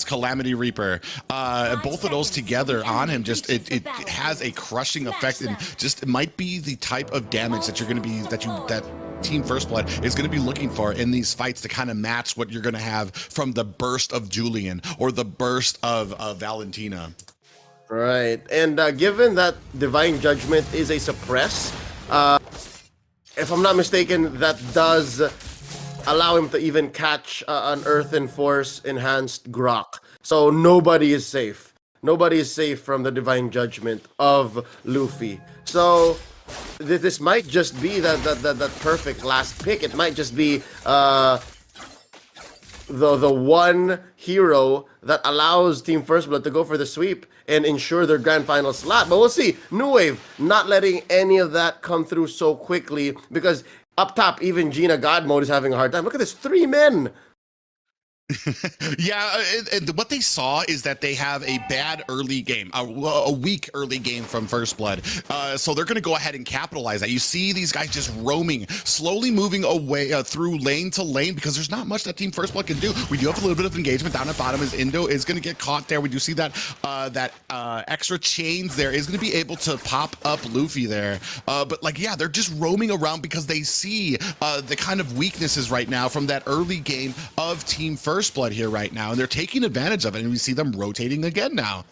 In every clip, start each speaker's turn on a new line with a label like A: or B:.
A: Calamity Reaper. Both of those together on him, just it has a crushing effect, and just it might be the type of damage that you're going to be that Team First Blood is going to be looking for in these fights to kind of match what you're going to have from the burst of Julian or the burst of Valentina.
B: Right, and given that Divine Judgment is a suppress, if I'm not mistaken, that does allow him to even catch an Earthen Force enhanced Grok. So nobody is safe. Nobody is safe from the Divine Judgment of Luffy. So this might just be that perfect last pick. It might just be the one hero that allows Team First Blood to go for the sweep and ensure their grand final slot. But we'll see. New Wave not letting any of that come through so quickly, because up top, even Gina God Mode is having a hard time. Look at this, 3 men.
A: Yeah, and what they saw is that they have a bad early game, a weak early game from First Blood. So they're going to go ahead and capitalize that. You see these guys just roaming, slowly moving away through lane to lane, because there's not much that Team First Blood can do. We do have a little bit of engagement down at bottom as Indo is going to get caught there. We do see that extra chains there is going to be able to pop up Luffy there. But like, yeah, they're just roaming around because they see the kind of weaknesses right now from that early game of Team First Blood here right now, and they're taking advantage of it, and we see them rotating again now.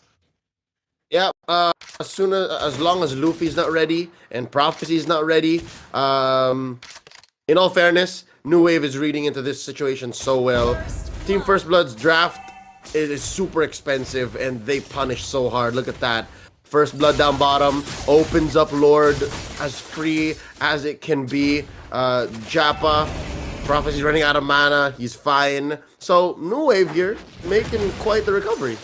B: Yeah, as long as Luffy's not ready and Prophecy's not ready, in all fairness, New Wave is reading into this situation so well. Team First Blood's draft is super expensive, and they punish so hard. Look at that. First Blood down bottom, opens up Lord as free as it can be. Jappa, Prophecy's running out of mana, he's fine. So New Wave here making quite the recovery.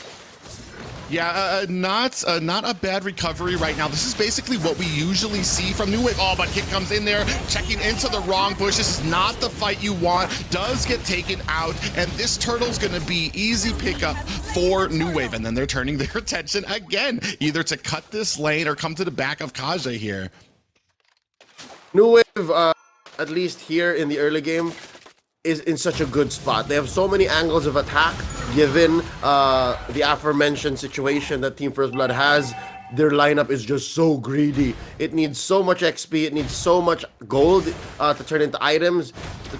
A: Yeah, not a bad recovery right now. This is basically what we usually see from New Wave. Oh, but Kit comes in there, checking into the wrong bush. This is not the fight you want. Does get taken out, and this turtle's gonna be easy pickup for New Wave. And then they're turning their attention again, either to cut this lane or come to the back of Kaja here.
B: New Wave, at least here in the early game, is in such a good spot. They have so many angles of attack, given the aforementioned situation that Team First Blood has. Their lineup is just so greedy. It needs so much XP, it needs so much gold to turn into items,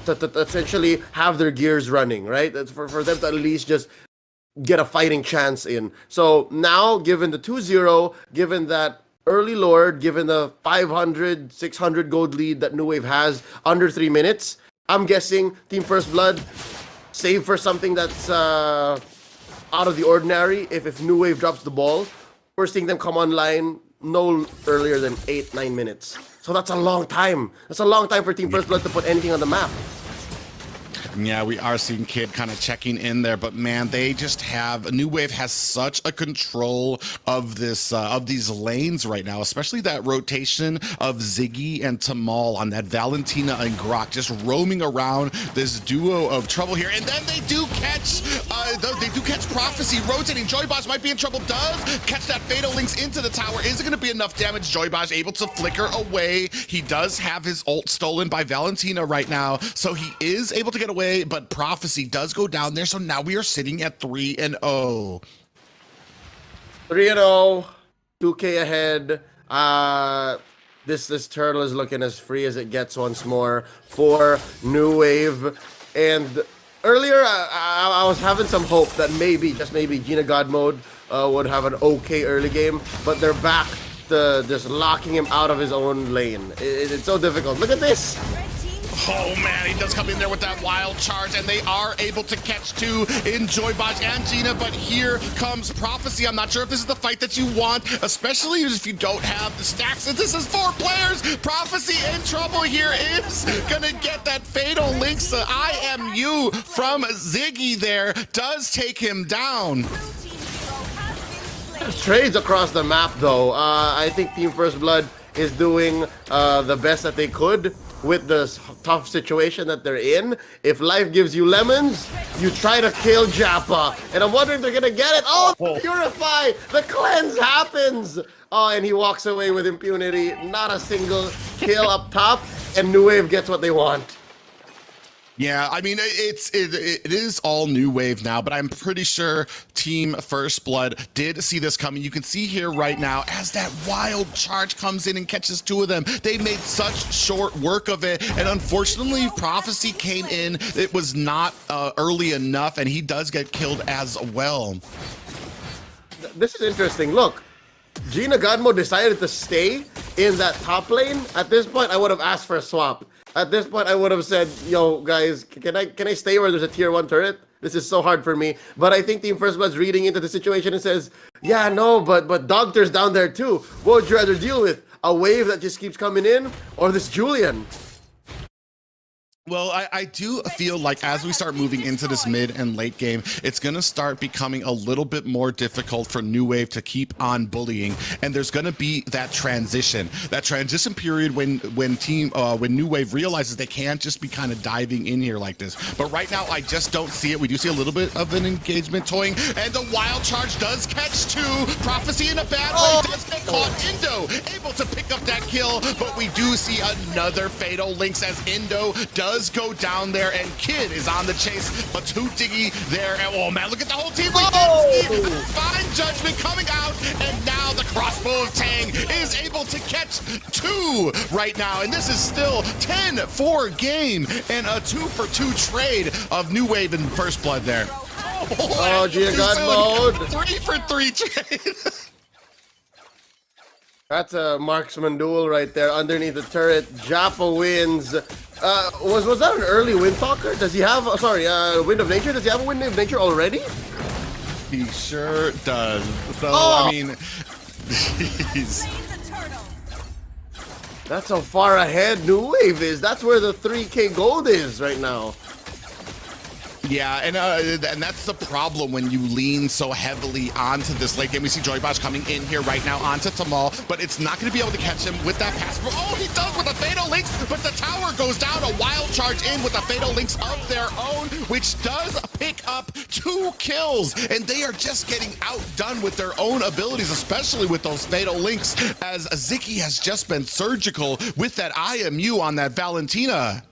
B: to essentially have their gears running, right? For them to at least just get a fighting chance in. So now, given the 2-0, given that early Lord, given the 500, 600 gold lead that New Wave has under 3 minutes, I'm guessing Team First Blood save for something that's out of the ordinary. If New Wave drops the ball, we're seeing them come online no earlier than 8-9 minutes. So that's a long time. That's a long time for Team First Blood to put anything on the map.
A: Yeah, we are seeing Kid kind of checking in there, but man, they just have New Wave has such a control of this of these lanes right now, especially that rotation of Ziggy and Tamal on that Valentina and Grok just roaming around this duo of trouble here. And then they do catch Prophecy rotating. Joybosh might be in trouble, does catch that Fatal Links into the tower. Is it going to be enough damage? Joybosh able to flicker away. He does have his ult stolen by Valentina right now, so he is able to get away. But Prophecy does go down there, so now we are sitting at 3-0.
B: 3-0, 2K ahead. This turtle is looking as free as it gets once more for New Wave. And earlier, I was having some hope that maybe, just maybe, Gina God Mode would have an okay early game, but they're back to just locking him out of his own lane. It's so difficult. Look at this.
A: Oh man, he does come in there with that wild charge, and they are able to catch two in Joybosh and Gina, but here comes Prophecy. I'm not sure if this is the fight that you want, especially if you don't have the stacks. And this is 4 players. Prophecy in trouble here, is gonna get that Fatal Links IMU from Ziggy there, does take him down.
B: There's trades across the map though. I think Team First Blood is doing the best that they could with the tough situation that they're in. If life gives you lemons, you try to kill Jappa. And I'm wondering if they're gonna get it. Oh, Purify! The cleanse happens! Oh, and he walks away with impunity. Not a single kill up top, and New Wave gets what they want.
A: Yeah, I mean, it is all New Wave now, but I'm pretty sure Team First Blood did see this coming. You can see here right now, as that wild charge comes in and catches two of them, they made such short work of it, and unfortunately, Prophecy came in. It was not early enough, and he does get killed as well.
B: This is interesting. Look, Gina Godmo decided to stay in that top lane. At this point, I would have asked for a swap. At this point, I would have said, "Yo, guys, can I stay where there's a tier 1 turret? This is so hard for me." But I think Team First Blood's reading into the situation and says, "Yeah, no, but Dogter's down there too. What would you rather deal with? A wave that just keeps coming in, or this Julian?"
A: Well, I do feel like as we start moving into this mid and late game, it's going to start becoming a little bit more difficult for New Wave to keep on bullying. And there's going to be that transition period when New Wave realizes they can't just be kind of diving in here like this. But right now, I just don't see it. We do see a little bit of an engagement toying, and the wild charge does catch two. Prophecy in a bad way does get caught. Indo able to pick up that kill, but we do see another fatal links as Indo does go down there, and Kid is on the chase, but too diggy there. And oh man, look at the whole team. Fine judgment coming out, and now the crossbow of Tang is able to catch two right now, and this is still 10-4 game and a 2-for-2 trade of New Wave and First Blood there.
B: Oh, Gia God mode.
A: 3-for-3 trade.
B: That's a marksman duel right there underneath the turret. Japa wins. Was that an early wind talker? Does he have, Wind of Nature? Does he have a Wind of Nature already?
A: He sure does. So, I mean,
B: that's how far ahead New Wave is. That's where the 3K gold is right now.
A: Yeah, and that's the problem when you lean so heavily onto this late game. We see Joybosh coming in here right now onto Tamal, but it's not going to be able to catch him with that pass. Oh, he does with a Fatal Links, but the tower goes down. A wild charge in with the Fatal Links of their own, which does pick up 2 kills, and they are just getting outdone with their own abilities, especially with those Fatal Links, as Ziki has just been surgical with that IMU on that Valentina.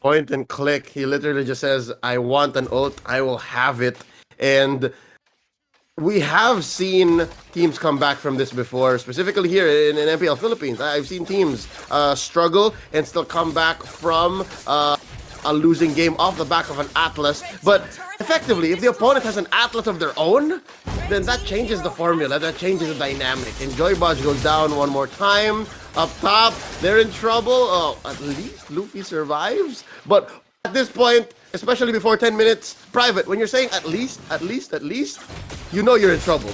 B: Point and click. He literally just says, "I want an ult, I will have it." And we have seen teams come back from this before, specifically here in MPL Philippines. I've seen teams struggle and still come back from a losing game off the back of an Atlas. But effectively, if the opponent has an Atlas of their own, then that changes the formula, that changes the dynamic. And Joybodge goes down one more time. Up top, they're in trouble. Oh, at least Luffy survives. But at this point, especially before 10 minutes, Private, when you're saying at least, you know you're in trouble.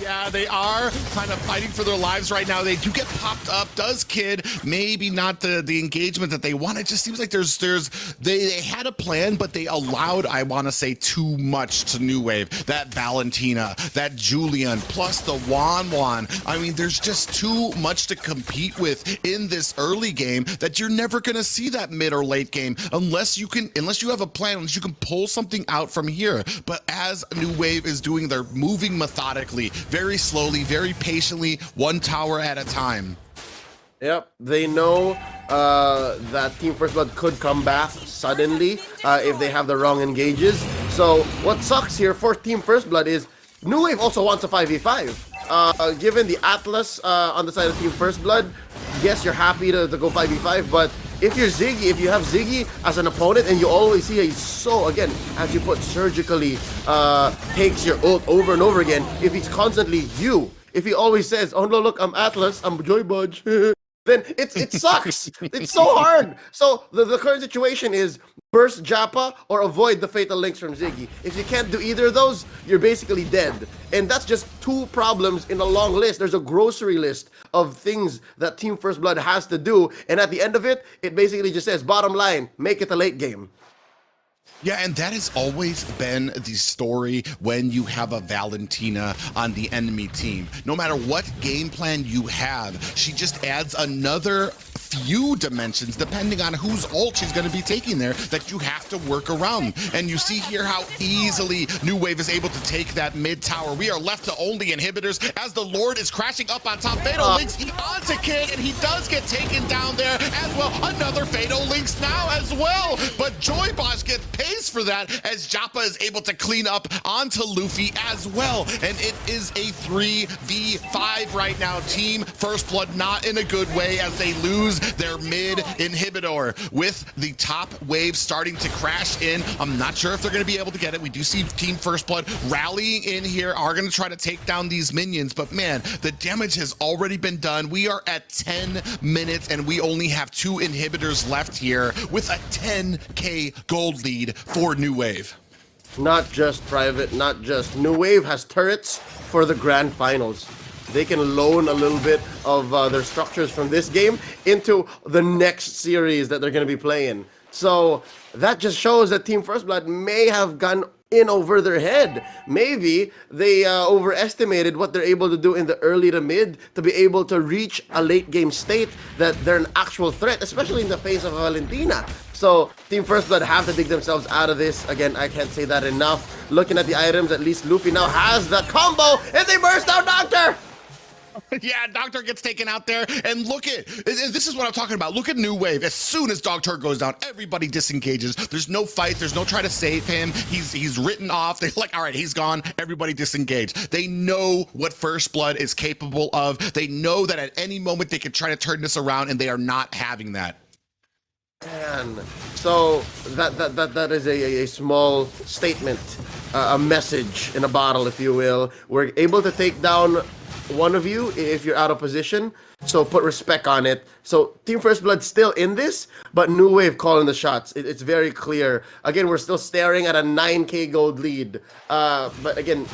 A: Yeah, they are kind of fighting for their lives right now. They do get popped up. Does Kid maybe not the engagement that they want? It just seems like they had a plan, but they allowed, I want to say, too much to New Wave. That Valentina, that Julian, plus the Wan. I mean, there's just too much to compete with in this early game that you're never going to see that mid or late game unless you have a plan, unless you can pull something out from here. But as New Wave is doing, they're moving methodically, very slowly, very patiently, one tower at a time.
B: Yep, they know that Team First Blood could come back suddenly if they have the wrong engages. So what sucks here for Team First Blood is New Wave also wants a 5v5. Given the Atlas on the side of Team First Blood, yes, you're happy to go 5v5, but if you're Ziggy, if you have Ziggy as an opponent and you always see he's so, again, as you put, surgically takes your ult over and over again, if he's constantly if he always says, "Oh no, look, I'm Atlas, I'm Joybudge," then it sucks. It's so hard. So the current situation is burst Japa or avoid the Fatal Links from Ziggy. If you can't do either of those, you're basically dead. And that's just 2 problems in a long list. There's a grocery list of things that Team First Blood has to do. And at the end of it, it basically just says, bottom line, make it a late game.
A: Yeah, and that has always been the story when you have a Valentina on the enemy team. No matter what game plan you have, she just adds another few dimensions, depending on whose ult she's going to be taking there, that you have to work around. And you see here how easily New Wave is able to take that mid tower. We are left to only inhibitors as the Lord is crashing up on top. Fatal Links onto Kid, and he does get taken down there as well. Another Fatal Links now as well. But Joybosh gets pays for that as Joppa is able to clean up onto Luffy as well. And it is a 3v5 right now. Team First Blood not in a good way as they lose their mid inhibitor with the top wave starting to crash in. I'm not sure if they're going to be able to get it. We do see Team First Blood rallying in here, are going to try to take down these minions, but man, the damage has already been done. We are at 10 minutes and we only have 2 inhibitors left here with a 10k gold lead for New Wave.
B: Not just private, not just. New Wave has turrets for the grand finals. They can loan a little bit of their structures from this game into the next series that they're going to be playing. So that just shows that Team First Blood may have gone in over their head. Maybe they overestimated what they're able to do in the early to mid to be able to reach a late game state that they're an actual threat, especially in the face of Valentina. So Team First Blood have to dig themselves out of this. Again, I can't say that enough. Looking at the items, at least Luffy now has the combo, and they burst out Doctor!
A: Yeah, Doctor gets taken out there, and look at, this is what I'm talking about. Look at New Wave. As soon as Doctor goes down, everybody disengages. There's no fight. There's no try to save him. He's written off. They're like, all right, he's gone. Everybody disengage. They know what First Blood is capable of. They know that at any moment they could try to turn this around, and they are not having that.
B: Man, so that is a small statement, a message in a bottle, if you will. We're able to take down one of you if you're out of position, so put respect on it. So Team First Blood still in this, but New Wave calling the shots. It's very clear. Again, we're still staring at a 9k gold lead. But again,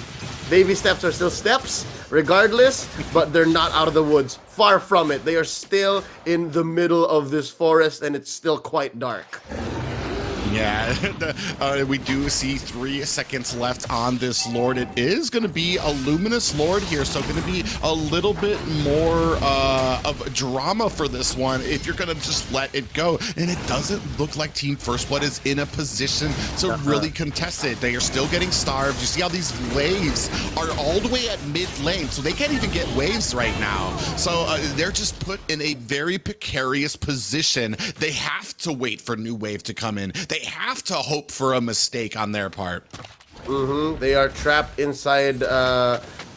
B: baby steps are still steps, regardless, but they're not out of the woods. Far from it. They are still in the middle of this forest, and it's still quite dark.
A: Yeah, we do see 3 seconds left on this Lord. It is going to be a Luminous Lord here, so going to be a little bit more of drama for this one if you're going to just let it go. And it doesn't look like Team First Blood is in a position to really contest it. They are still getting starved. You see how these waves are all the way at mid lane, so they can't even get waves right now. So they're just put in a very precarious position. They have to wait for New Wave to come in. They have to hope for a mistake on their part.
B: They are trapped inside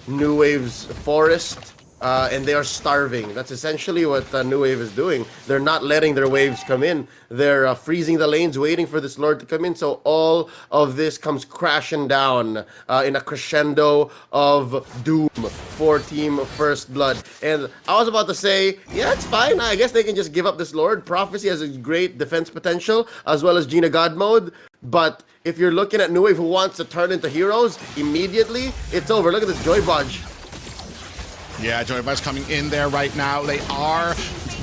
B: New Wave's forest, and they are starving. That's essentially what New Wave is doing. They're not letting their waves come in. They're freezing the lanes, waiting for this Lord to come in. So all of this comes crashing down in a crescendo of doom for Team First Blood. And I was about to say, yeah, it's fine. I guess they can just give up this Lord. Prophecy has a great defense potential, as well as Gina God mode. But if you're looking at New Wave who wants to turn into heroes immediately, it's over. Look at this Joybodge.
A: Yeah, Joybosh coming in there right now. They are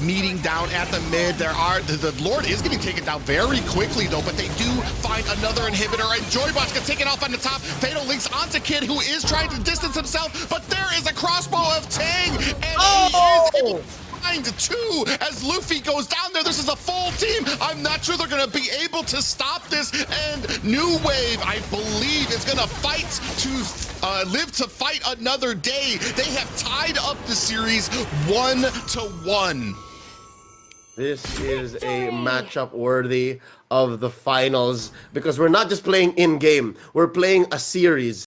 A: meeting down at the mid. The Lord is getting taken down very quickly though, but they do find another inhibitor, and Joybosh gets taken off on the top. Fatal Links onto Kid, who is trying to distance himself, but there is a crossbow of Tang, and he is able to find 2 as Luffy goes down there. This is a full team. I'm not sure they're going to be able to stop this, and New Wave, I believe, is going to fight to live to fight another day. They have tied up the series 1-1.
B: This is a matchup worthy of the finals, because we're not just playing in-game, we're playing a series.